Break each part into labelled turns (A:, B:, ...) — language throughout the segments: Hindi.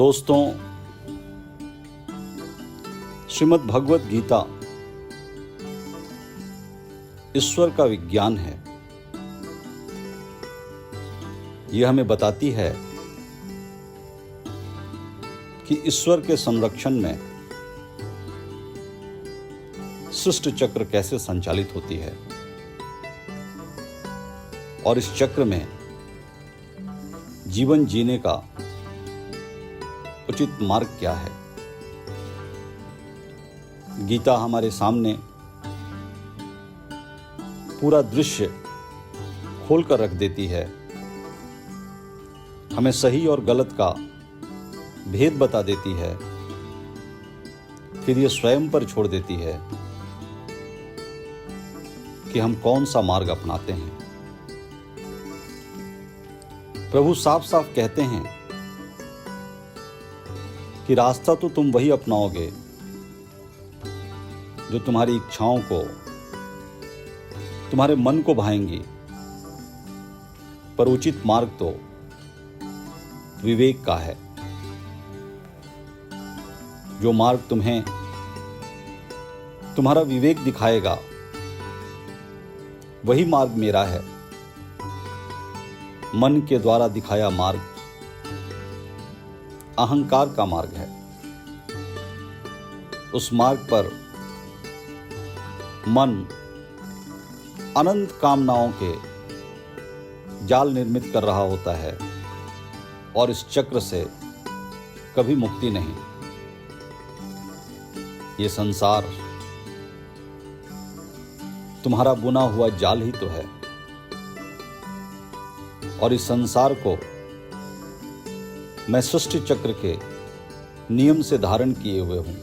A: दोस्तों, श्रीमद् भगवत गीता ईश्वर का विज्ञान है। यह हमें बताती है कि ईश्वर के संरक्षण में सृष्टि चक्र कैसे संचालित होती है और इस चक्र में जीवन जीने का उचित मार्ग क्या है। गीता हमारे सामने पूरा दृश्य खोलकर रख देती है, हमें सही और गलत का भेद बता देती है, फिर ये स्वयं पर छोड़ देती है कि हम कौन सा मार्ग अपनाते हैं। प्रभु साफ साफ कहते हैं कि रास्ता तो तुम वही अपनाओगे जो तुम्हारी इच्छाओं को, तुम्हारे मन को भाएंगी, पर उचित मार्ग तो विवेक का है। जो मार्ग तुम्हें तुम्हारा विवेक दिखाएगा वही मार्ग मेरा है। मन के द्वारा दिखाया मार्ग अहंकार का मार्ग है। उस मार्ग पर मन अनंत कामनाओं के जाल निर्मित कर रहा होता है और इस चक्र से कभी मुक्ति नहीं। ये संसार तुम्हारा बुना हुआ जाल ही तो है और इस संसार को मैं सृष्टि चक्र के नियम से धारण किए हुए हूं।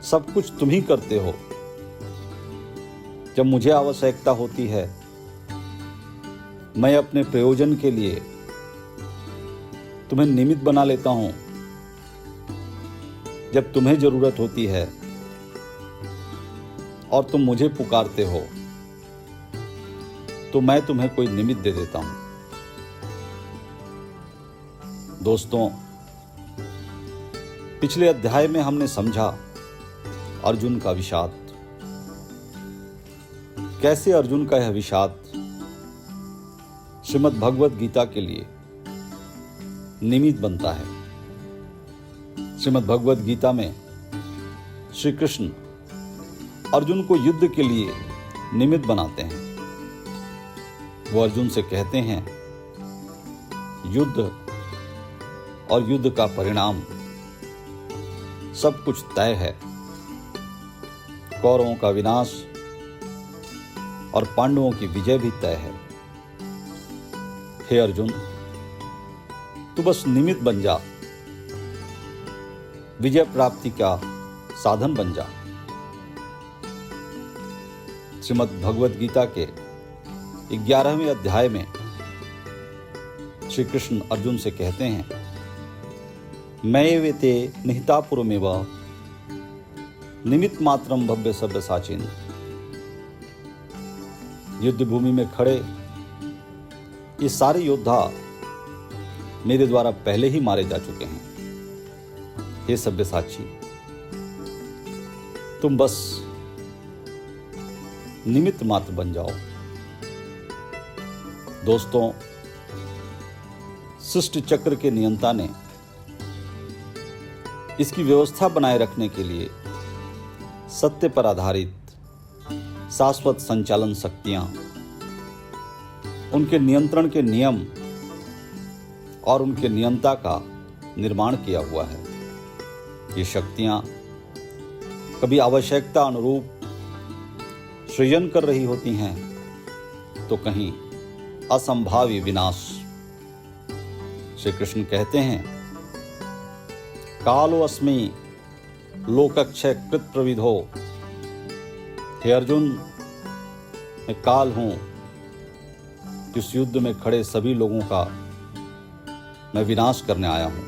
A: सब कुछ तुम ही करते हो। जब मुझे आवश्यकता होती है मैं अपने प्रयोजन के लिए तुम्हें निमित्त बना लेता हूं। जब तुम्हें जरूरत होती है और तुम मुझे पुकारते हो तो मैं तुम्हें कोई निमित्त दे देता हूं। दोस्तों, पिछले अध्याय में हमने समझा अर्जुन का विषाद। कैसे अर्जुन का यह विषाद श्रीमद् भगवत गीता के लिए निमित्त बनता है। श्रीमद् भगवत गीता में श्री कृष्ण अर्जुन को युद्ध के लिए निमित्त बनाते हैं। वो अर्जुन से कहते हैं, युद्ध और युद्ध का परिणाम सब कुछ तय है। कौरवों का विनाश और पांडवों की विजय भी तय है। हे अर्जुन, तू बस निमित्त बन जा, विजय प्राप्ति का साधन बन जा। श्रीमद् भगवत गीता के 11वें अध्याय में श्री कृष्ण अर्जुन से कहते हैं, मय्येवेते निहिता पुरमेव निमित्त मात्रम भव्य सव्यसाचिन्। युद्ध भूमि में खड़े ये सारे योद्धा मेरे द्वारा पहले ही मारे जा चुके हैं। हे सव्यसाची, तुम बस निमित्त मात्र बन जाओ। दोस्तों, सृष्टि चक्र के नियंता ने इसकी व्यवस्था बनाए रखने के लिए सत्य पर आधारित शाश्वत संचालन शक्तियां, उनके नियंत्रण के नियम और उनके नियंता का निर्माण किया हुआ है। ये शक्तियां कभी आवश्यकता अनुरूप सृजन कर रही होती हैं तो कहीं असंभावी विनाश। श्री कृष्ण कहते हैं, कालो अस्मि लोकक्षय कृत प्रविधो। हे अर्जुन, मैं काल हूं, जिस युद्ध में खड़े सभी लोगों का मैं विनाश करने आया हूं।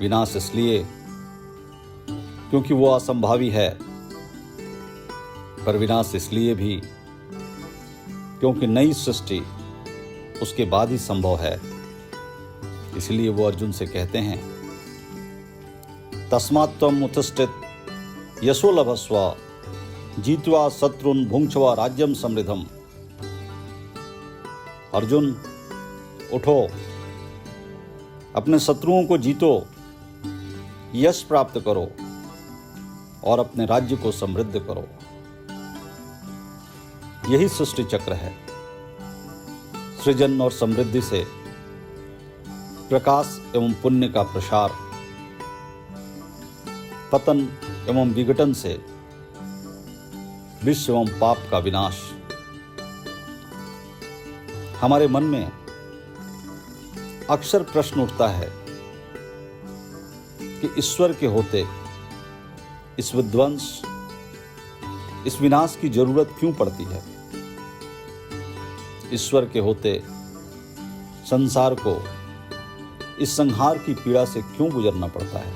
A: विनाश इसलिए क्योंकि वो असंभावी है, पर विनाश इसलिए भी क्योंकि नई सृष्टि उसके बाद ही संभव है। इसलिए वो अर्जुन से कहते हैं, तस्मात् त्वम् उत्तिष्ठत् यशो लभस्व जीत्वा शत्रुन् भुङ्क्ष्वा राज्यं समृद्धम्। अर्जुन उठो, अपने शत्रुओं को जीतो, यश प्राप्त करो और अपने राज्य को समृद्ध करो। यही सृष्टि चक्र है। सृजन और समृद्धि से प्रकाश एवं पुण्य का प्रसार, पतन एवं विघटन से विश्व एवं पाप का विनाश। हमारे मन में अक्सर प्रश्न उठता है कि ईश्वर के होते इस विध्वंस, इस विनाश की जरूरत क्यों पड़ती है? ईश्वर के होते संसार को इस संहार की पीड़ा से क्यों गुजरना पड़ता है?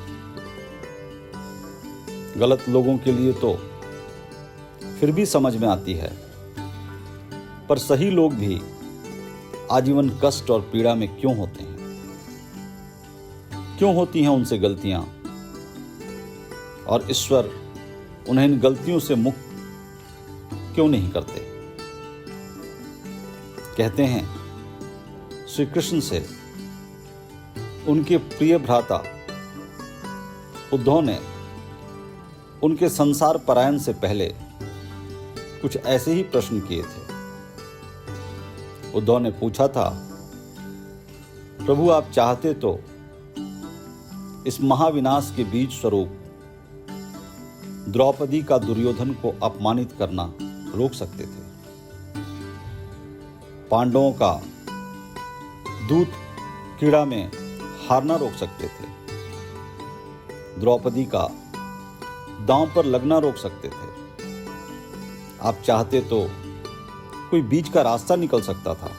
A: गलत लोगों के लिए तो फिर भी समझ में आती है, पर सही लोग भी आजीवन कष्ट और पीड़ा में क्यों होते हैं? क्यों होती हैं उनसे गलतियां और ईश्वर उन्हें इन गलतियों से मुक्त क्यों नहीं करते? कहते हैं श्री कृष्ण से उनके प्रिय भ्राता उद्धव ने उनके संसार पलायन से पहले कुछ ऐसे ही प्रश्न किए थे। उद्धव ने पूछा था, प्रभु आप चाहते तो इस महाविनाश के बीज स्वरूप द्रौपदी का दुर्योधन को अपमानित करना रोक सकते थे, पांडवों का दूत क्रीड़ा में हारना रोक सकते थे, द्रौपदी का दांव पर लगना रोक सकते थे। आप चाहते तो कोई बीच का रास्ता निकल सकता था,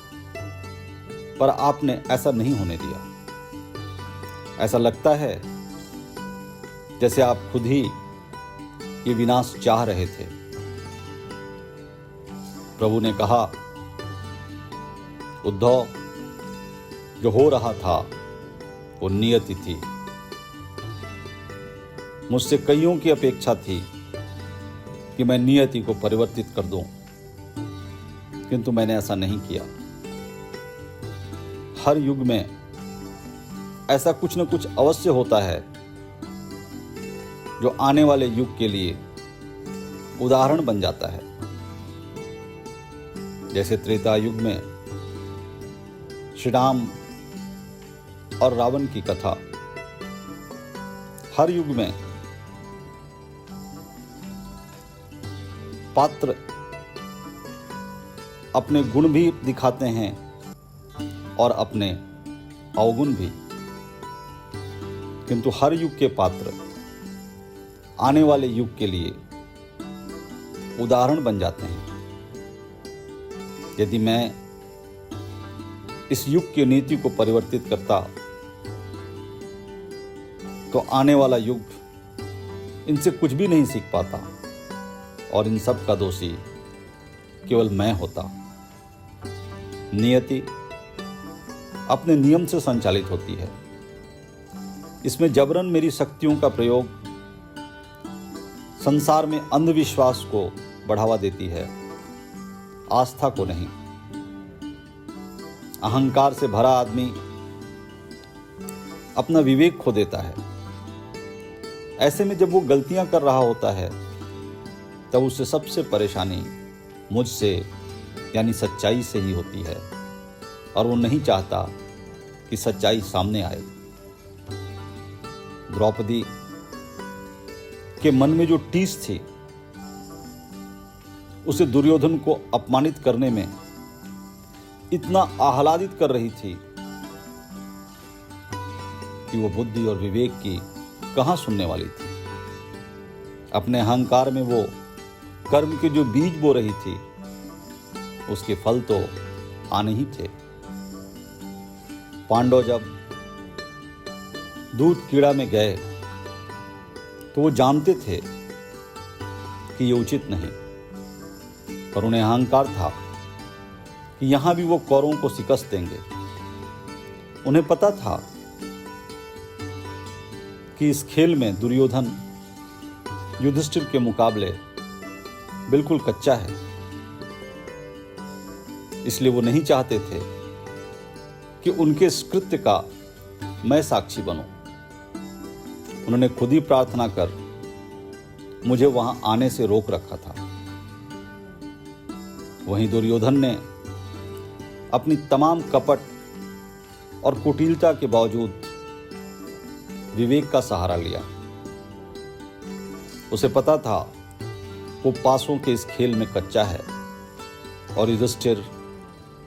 A: पर आपने ऐसा नहीं होने दिया। ऐसा लगता है जैसे आप खुद ही ये विनाश चाह रहे थे। प्रभु ने कहा, उद्धव, जो हो रहा था वो नियति थी। मुझसे कईयों की अपेक्षा थी कि मैं नियति को परिवर्तित कर दूं, किंतु मैंने ऐसा नहीं किया। हर युग में ऐसा कुछ न कुछ अवश्य होता है जो आने वाले युग के लिए उदाहरण बन जाता है। जैसे त्रेता युग में श्री राम और रावण की कथा, हर युग में पात्र अपने गुण भी दिखाते हैं और अपने अवगुण भी, किंतु हर युग के पात्र आने वाले युग के लिए उदाहरण बन जाते हैं। यदि मैं इस युग की नीति को परिवर्तित करता तो आने वाला युग इनसे कुछ भी नहीं सीख पाता और इन सब का दोषी केवल मैं होता। नियति अपने नियम से संचालित होती है। इसमें जबरन मेरी शक्तियों का प्रयोग संसार में अंधविश्वास को बढ़ावा देती है, आस्था को नहीं। अहंकार से भरा आदमी अपना विवेक खो देता है। ऐसे में जब वो गलतियां कर रहा होता है तब उसे सबसे परेशानी मुझसे यानी सच्चाई से ही होती है और वो नहीं चाहता कि सच्चाई सामने आए। द्रौपदी के मन में जो टीस थी उसे दुर्योधन को अपमानित करने में इतना आह्लादित कर रही थी कि वो बुद्धि और विवेक की कहां सुनने वाली थी। अपने अहंकार में वो कर्म के जो बीज बो रही थी उसके फल तो आने ही थे। पांडव जब दूध कीड़ा में गए तो वो जानते थे कि ये उचित नहीं, पर उन्हें अहंकार था कि यहां भी वो कौरवों को शिकस्त देंगे। उन्हें पता था कि इस खेल में दुर्योधन युधिष्ठिर के मुकाबले बिल्कुल कच्चा है, इसलिए वो नहीं चाहते थे कि उनके इस कृत्य का मैं साक्षी बनूं। उन्होंने खुद ही प्रार्थना कर मुझे वहां आने से रोक रखा था। वहीं दुर्योधन ने अपनी तमाम कपट और कुटिलता के बावजूद विवेक का सहारा लिया। उसे पता था वो पासों के इस खेल में कच्चा है और युधिष्ठिर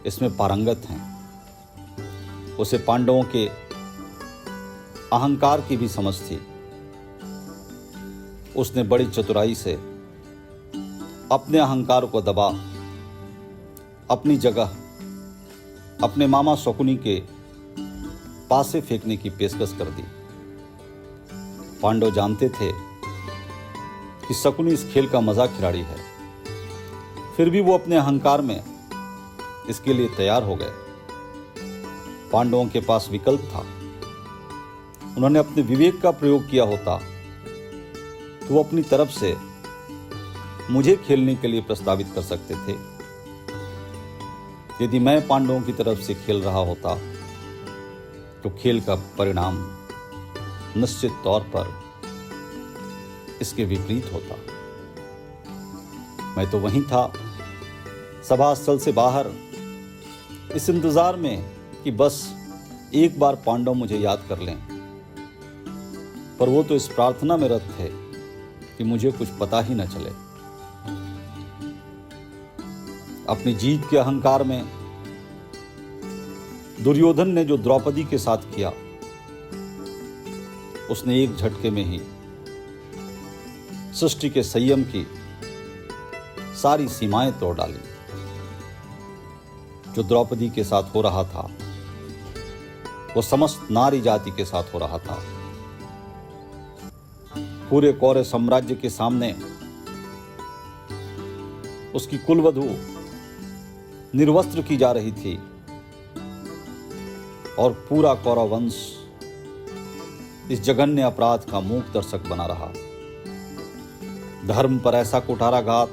A: इसमें पारंगत हैं। उसे पांडवों के अहंकार की भी समझ थी। उसने बड़ी चतुराई से अपने अहंकार को दबा अपनी जगह अपने मामा शकुनी के पासे फेंकने की पेशकश कर दी। पांडव जानते थे कि शकुनी इस खेल का मजाक खिलाड़ी है, फिर भी वो अपने अहंकार में इसके लिए तैयार हो गए। पांडवों के पास विकल्प था। उन्होंने अपने विवेक का प्रयोग किया होता तो वो अपनी तरफ से मुझे खेलने के लिए प्रस्तावित कर सकते थे। यदि मैं पांडवों की तरफ से खेल रहा होता तो खेल का परिणाम निश्चित तौर पर इसके विपरीत होता। मैं तो वहीं था, सभा स्थल से बाहर, इस इंतजार में कि बस एक बार पांडव मुझे याद कर लें, पर वो तो इस प्रार्थना में रत थे कि मुझे कुछ पता ही न चले। अपनी जीत के अहंकार में दुर्योधन ने जो द्रौपदी के साथ किया, उसने एक झटके में ही सृष्टि के संयम की सारी सीमाएं तोड़ डाली। जो द्रौपदी के साथ हो रहा था वो समस्त नारी जाति के साथ हो रहा था। पूरे कौरव साम्राज्य के सामने उसकी कुलवधू निर्वस्त्र की जा रही थी और पूरा कौरव वंश इस जघन्य अपराध का मूक दर्शक बना रहा। धर्म पर ऐसा कुठाराघात,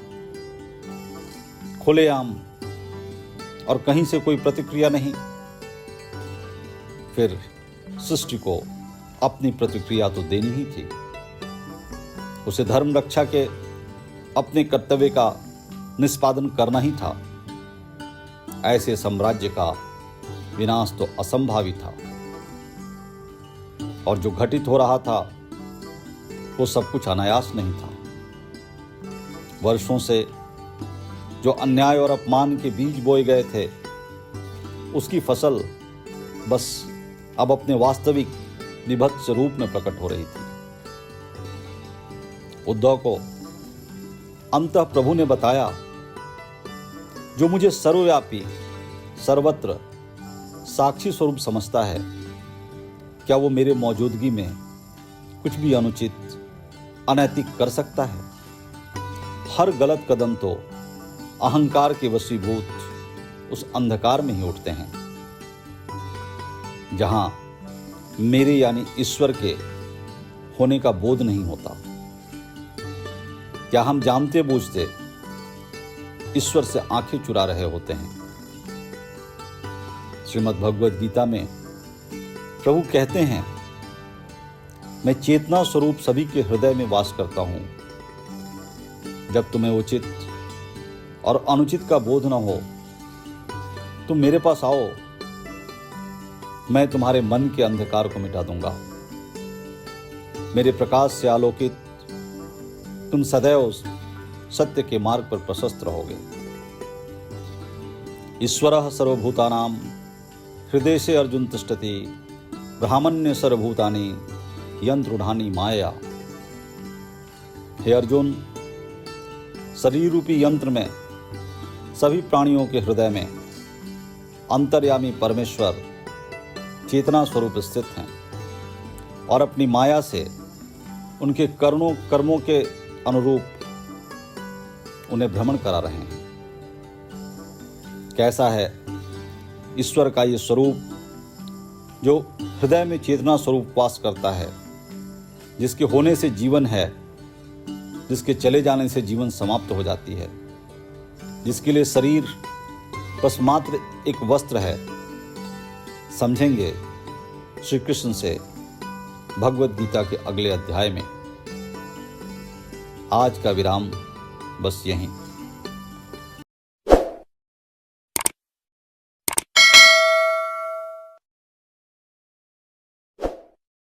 A: खुलेआम, और कहीं से कोई प्रतिक्रिया नहीं। फिर सृष्टि को अपनी प्रतिक्रिया तो देनी ही थी। उसे धर्म रक्षा के अपने कर्तव्य का निष्पादन करना ही था। ऐसे साम्राज्य का विनाश तो असंभावी था और जो घटित हो रहा था वो सब कुछ अनायास नहीं था। वर्षों से जो अन्याय और अपमान के बीज बोए गए थे, उसकी फसल बस अब अपने वास्तविक विभत्स रूप में प्रकट हो रही थी। उद्धव को अंततः प्रभु ने बताया, जो मुझे सर्वव्यापी, सर्वत्र साक्षी स्वरूप समझता है, क्या वो मेरे मौजूदगी में कुछ भी अनुचित, अनैतिक कर सकता है? हर गलत कदम तो अहंकार के वशीभूत उस अंधकार में ही उठते हैं जहां मेरे यानी ईश्वर के होने का बोध नहीं होता। क्या हम जानते बूझते ईश्वर से आंखें चुरा रहे होते हैं? श्रीमद् भगवद गीता में प्रभु कहते हैं, मैं चेतना स्वरूप सभी के हृदय में वास करता हूं। जब तुम्हें उचित और अनुचित का बोध न हो, तुम मेरे पास आओ, मैं तुम्हारे मन के अंधकार को मिटा दूंगा। मेरे प्रकाश से आलोकित तुम सदैव सत्य के मार्ग पर प्रशस्त रहोगे। ईश्वरः सर्वभूतानां हृदय से अर्जुन तिष्ठति, ब्राह्मण्य सर्वभूतानि यंत्रूढ़ानि माया। हे अर्जुन, शरीर रूपी यंत्र में सभी प्राणियों के हृदय में अंतर्यामी परमेश्वर चेतना स्वरूप स्थित हैं और अपनी माया से उनके कर्मों के अनुरूप उन्हें भ्रमण करा रहे हैं। कैसा है ईश्वर का ये स्वरूप जो हृदय में चेतना स्वरूप वास करता है, जिसके होने से जीवन है, जिसके चले जाने से जीवन समाप्त हो जाती है, जिसके लिए शरीर बस मात्र एक वस्त्र है, समझेंगे श्री कृष्ण से भगवद गीता के अगले अध्याय में। आज का विराम बस यहीं।